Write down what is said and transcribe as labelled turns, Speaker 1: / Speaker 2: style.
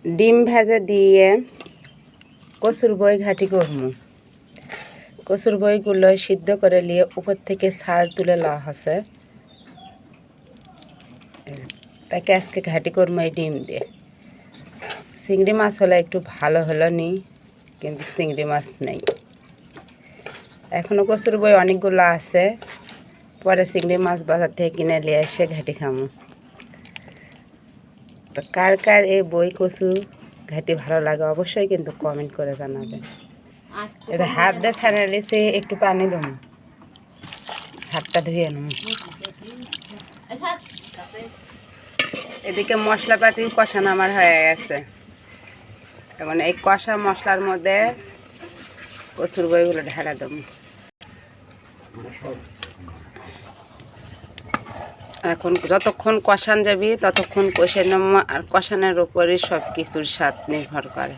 Speaker 1: ডিম ভেজে দিয়ে কচুর বই ঘাটি করবো। কচুর বইগুলো সিদ্ধ করে নিয়ে উপর থেকে ছাল তুলে লওয়া হচ্ছে, তাকে আজকে ঘাটি করবো এই ডিম দিয়ে। চিংড়ি মাছ হলে একটু ভালো হলো নি, কিন্তু চিংড়ি মাছ নেই। এখনও কচুর বই অনেকগুলো আছে, পরে চিংড়ি মাছ বাজার থেকে কিনে নিয়ে এসে ঘাটি খামো। তো কার কার এই বই কচু ঘাটি ভালো লাগে অবশ্যই কিন্তু কমেন্ট করে জানাবেন। এটা হাত দিয়ে ছাড়িয়ে নিয়েছি, একটু পানি দেব, হাতটা ধুয়ে নেব। এদিকে মশলাপাতি কষানো আমার হয়ে গেছে। এখন এই কষা মশলার মধ্যে কচুর বইগুলো ঢেলে দেব। এখন যতক্ষণ কষান যাবি ততক্ষণ কষে নেব, আর কষানোর উপরই সব কিছুর স্বাদ নির্ভর করে।